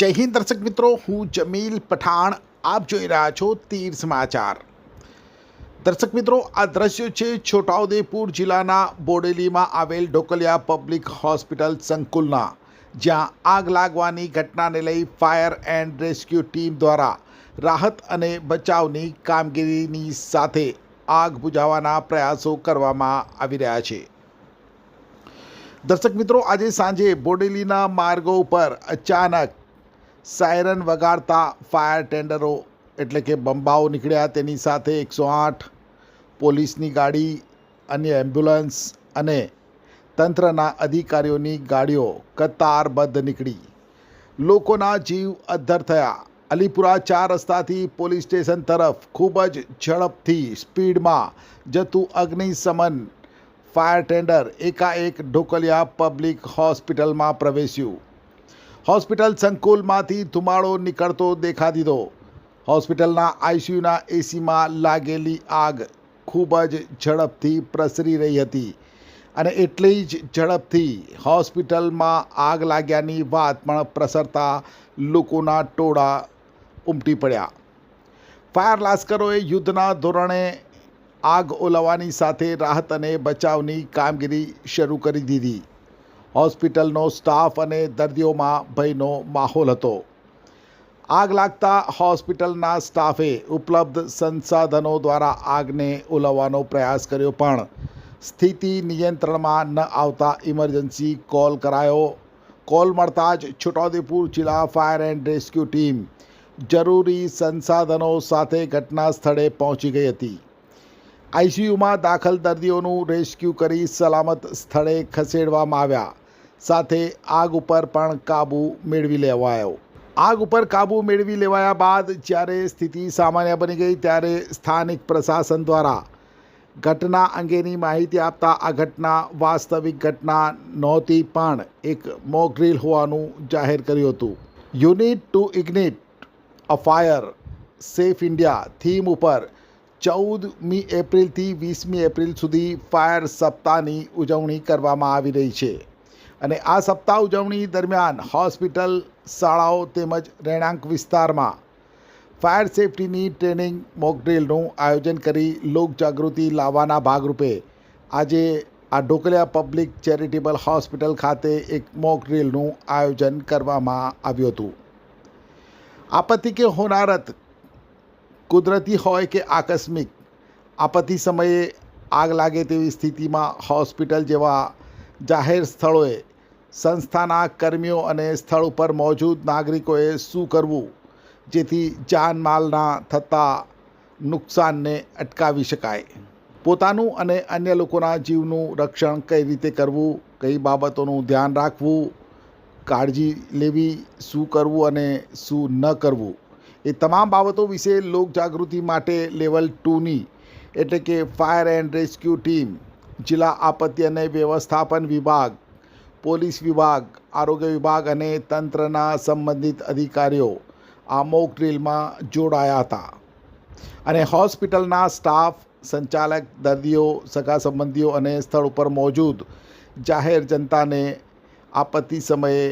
જય હિન્દ દર્શક મિત્રો, હું જમીલ પઠાણ. આપ જોઈ રહ્યા છો તીર સમાચાર. દર્શક મિત્રો, આ દ્રશ્યો છે છોટાઉદેપુર જિલ્લાના બોડેલીમાં આવેલ ઢોકલિયા પબ્લિક હોસ્પિટલ સંકુલના, જ્યાં આગ લાગવાની ઘટનાને લઈ ફાયર એન્ડ રેસ્ક્યુ ટીમ દ્વારા રાહત અને બચાવની કામગીરીની સાથે આગ બુઝાવવાના પ્રયાસો કરવામાં આવી રહ્યા છે. દર્શક મિત્રો, આજે સાંજે બોડેલીના માર્ગો ઉપર અચાનક સાયરન વગાડતા ફાયર ટેન્ડરો એટલે કે બંબાઓ નીકળ્યા. તેની સાથે 108 પોલીસની ગાડી, અન્ય એમ્બ્યુલન્સ અને તંત્રના અધિકારીઓની ગાડીઓ કતારબદ્ધ નીકળી. લોકોના જીવ અદ્ધર થયા. અલીપુરા 4 રસ્તાથી પોલીસ સ્ટેશન તરફ ખૂબ જ ઝડપથી સ્પીડમાં જતું અગ્નિશમન ફાયર ટેન્ડર એકાએક ઢોકલિયા પબ્લિક હોસ્પિટલમાં પ્રવેશ્યું. હોસ્પિટલ સંકુલમાંથી ધુમાડો નીકળતો દેખા દીધો. હોસ્પિટલના આઈસીયુના એસીમાં લાગેલી આગ ખૂબ જ ઝડપથી પ્રસરી રહી હતી અને એટલી જ ઝડપથી હોસ્પિટલમાં આગ લાગ્યાની વાત પણ પ્રસરતા લોકોના ટોળા ઉમટી પડ્યા. ફાયર લાશ્કરોએ યુદ્ધના ધોરણે આગ ઓલવવાની સાથે રાહત અને બચાવની કામગીરી શરૂ કરી દીધી. હોસ્પિટલનો સ્ટાફ અને દર્દીઓમાં ભયનો માહોલ હતો. આગ લાગતા હોસ્પિટલના સ્ટાફે ઉપલબ્ધ સંસાધનો દ્વારા આગને ઓલવવાનો પ્રયાસ કર્યો, પણ સ્થિતિ નિયંત્રણમાં ન આવતા ઇમરજન્સી કોલ કરાયો. કોલ મળતા જ છોટાઉદેપુર જિલ્લા ફાયર એન્ડ રેસ્ક્યુ ટીમ જરૂરી સંસાધનો સાથે ઘટના સ્થળે પહોંચી ગઈ હતી. આઈસીયુમાં દાખલ દર્દીઓનું રેસ્ક્યુ કરી સલામત સ્થળે ખસેડવામાં આવ્યા. સાથે આગ ઉપર પણ કાબૂ મેળવી લેવાયો. આગ ઉપર કાબૂ મેળવી લેવાયા બાદ જ્યારે સ્થિતિ સામાન્ય બની ગઈ, ત્યારે સ્થાનિક પ્રશાસન દ્વારા ઘટના અંગેની માહિતી આપતા આ ઘટના વાસ્તવિક ઘટના નહોતી, પણ એક મોક ડ્રીલ હોવાનું જાહેર કર્યું હતું. Unite to ignite a fire safe India theme ઉપર 14મી એપ્રિલથી 20મી એપ્રિલ સુધી ફાયર સપ્તાહની ઉજવણી કરવામાં આવી રહી છે અને આ સપ્તાહ ઉજવણી દરમિયાન હોસ્પિટલ, શાળાઓ તેમજ રહેણાંક વિસ્તારમાં ફાયર સેફટીની ટ્રેનિંગ મોક ડ્રીલનું આયોજન કરી લોકજાગૃતિ લાવવાના ભાગરૂપે આજે આ ઢોકલિયા પબ્લિક ચેરિટેબલ હોસ્પિટલ ખાતે એક મોક ડ્રીલનું આયોજન કરવામાં આવ્યું હતું. આપત્તિ કે હોનારત, કુદરતી હોય કે આકસ્મિક, આપત્તિ સમયે આગ લાગે તેવી સ્થિતિમાં હોસ્પિટલ જેવા જાહેર સ્થળોએ સંસ્થાના કર્મીઓ અને સ્થળ ઉપર મોજૂદ નાગરિકોએ શું કરવું, જેથી જાનમાલના થતા નુકસાનને અટકાવી શકાય. પોતાનું અને અન્ય લોકોના જીવનું રક્ષણ કઈ રીતે કરવું, કઈ બાબતોનું ધ્યાન રાખવું, કાળજી લેવી, શું કરવું અને શું ન કરવું, એ તમામ બાબતો વિશે લોકજાગૃતિ માટે લેવલ 2ની એટલે કે ફાયર એન્ડ રેસ્ક્યુ ટીમ, જિલ્લા આપત્તિ અને વ્યવસ્થાપન વિભાગ, પોલીસ વિભાગ, આરોગ્ય વિભાગ અને તંત્રના સંબંધિત અધિકારીઓ આ મોક ડ્રીલમાં જોડાયા હતા અને હોસ્પિટલના સ્ટાફ, સંચાલક, દર્દીઓ, સગા સંબંધીઓ અને સ્થળ ઉપર મોજૂદ જાહેર જનતાને આપત્તિ સમયે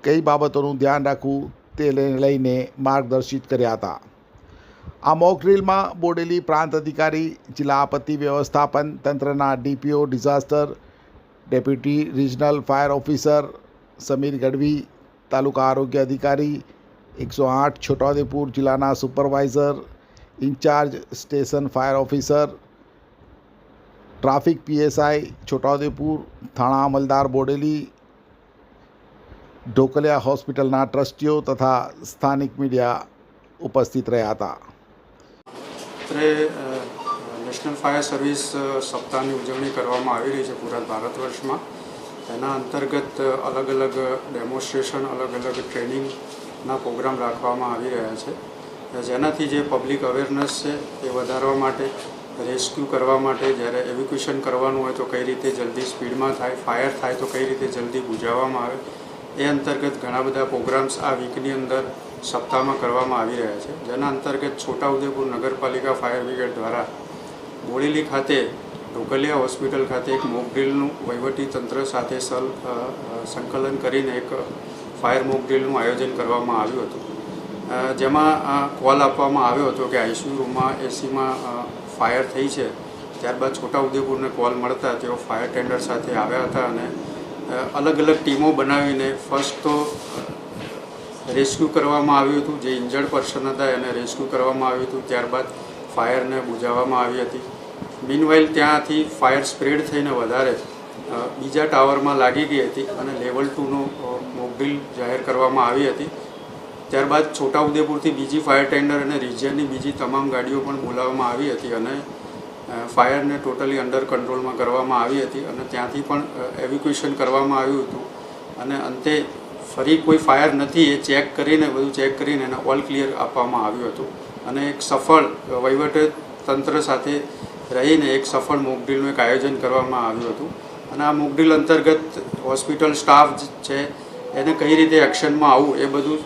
કઈ બાબતોનું ધ્યાન રાખવું તે લઈને માર્ગદર્શિત કર્યા હતા. આ મોક ડ્રીલમાં બોડેલી પ્રાંત અધિકારી, જિલ્લા આપત્તિ વ્યવસ્થાપન તંત્રના DPO disaster, deputy regional fire officer Samir Gadhvi, taluka આરોગ્ય અધિકારી 108 છોટાઉદેપુર જિલ્લાના supervisor, in-charge station fire officer, traffic PSI Chhota Udepur, થાણા અમલદાર બોડેલી, ઢોકલિયા હોસ્પિટલના ટ્રસ્ટીઓ તથા સ્થાનિક મીડિયા ઉપસ્થિત રહ્યા હતા. નેશનલ ફાયર સર્વિસ સપ્તાહની ઉજવણી કરવામાં આવી રહી છે પૂરા ભારત વર્ષમાં. એના અંતર્ગત અલગ અલગ ડેમોન્સ્ટ્રેશન, અલગ અલગ ટ્રેનિંગના પ્રોગ્રામ રાખવામાં આવી રહ્યા છે, જેનાથી જે પબ્લિક અવેરનેસ છે એ વધારવા માટે, રેસ્ક્યુ કરવા માટે, જ્યારે એવિક્યુએશન કરવાનું હોય તો કઈ રીતે જલ્દી સ્પીડમાં થાય, ફાયર થાય તો કઈ રીતે જલ્દી બુઝાવવામાં આવે, એ અંતર્ગત ઘણા બધા પ્રોગ્રામ્સ આ વીકની અંદર સપ્તાહમાં કરવામાં આવી રહ્યા છે. જેના અંતર્ગત છોટાઉદેપુર નગરપાલિકા ફાયર બ્રિગેડ દ્વારા બોડેલી ખાતે ઢોકલિયા હોસ્પિટલ ખાતે એક મોક ડ્રીલનું વહીવટી તંત્ર સાથે સંકલન કરીને એક ફાયર મોક ડ્રીલનું આયોજન કરવામાં આવ્યું હતું, જેમાં કોલ આપવામાં આવ્યો હતો કે આઈસીયુ રૂમમાં એસીમાં ફાયર થઈ છે. ત્યારબાદ છોટાઉદેપુરને કોલ મળતા તેઓ ફાયર ટેન્ડર સાથે આવ્યા હતા અને અલગ અલગ ટીમો બનાવીને ફર્સ્ટ તો રેસ્ક્યુ કરવામાં આવ્યું હતું. જે ઇન્જર્ડ પર્સન હતા એને રેસ્ક્યુ કરવામાં આવ્યું હતું. ત્યારબાદ ફાયરને બુઝાવવામાં આવી હતી. મીનવાઇલ ત્યાંથી ફાયર સ્પ્રેડ થઈને વધારે બીજા ટાવરમાં લાગી ગઈ હતી અને લેવલ 2નો મોકડ્રીલ જાહેર કરવામાં આવી હતી. ત્યારબાદ છોટાઉદેપુરથી બીજી ફાયર ટેન્ડર અને રિજિયનની બીજી તમામ ગાડીઓ પણ બોલાવવામાં આવી હતી અને ફાયરને ટોટલી અંડર કંટ્રોલમાં કરવામાં આવી હતી અને ત્યાંથી પણ એવિક્યુએશન કરવામાં આવ્યું હતું. અને અંતે ફરી કોઈ ફાયર નથી એ ચેક કરીને એને ઓલ ક્લિયર આપવામાં આવ્યું હતું અને એક સફળ વહીવટતંત્ર સાથે રહીને એક સફળ મોકડ્રીલનું એક આયોજન કરવામાં આવ્યું હતું. અને આ મોકડ્રીલ અંતર્ગત હોસ્પિટલ સ્ટાફ છે એને કઈ રીતે એક્શનમાં આવવું એ બધું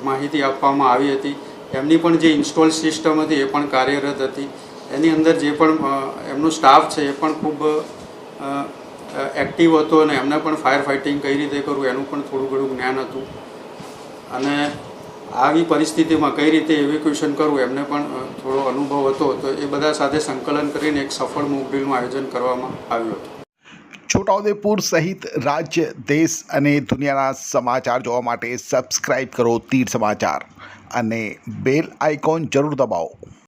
માહિતી આપવામાં આવી હતી. એમની પણ જે ઇન્સ્ટોલ સિસ્ટમ હતી એ પણ કાર્યરત હતી. એની અંદર જે પણ એમનો સ્ટાફ છે એ પણ ખૂબ એક્ટિવ હતો અને એમને પણ ફાયર ફાઇટિંગ કઈ રીતે કરવું એનું પણ થોડું ઘણું જ્ઞાન હતું અને આવી પરિસ્થિતિમાં કઈ રીતે એવિક્યુએશન કરવું એમને પણ થોડો અનુભવ હતો. તો એ બધા સાથે સંકલન કરીને એક સફળ મોકડ્રીલનું આયોજન કરવામાં આવ્યું હતું. છોટાઉદેપુર સહિત રાજ્ય, દેશ અને દુનિયાના સમાચાર જોવા માટે સબસ્ક્રાઈબ કરો તીર સમાચાર અને બેલ આઇકોન જરૂર દબાવો.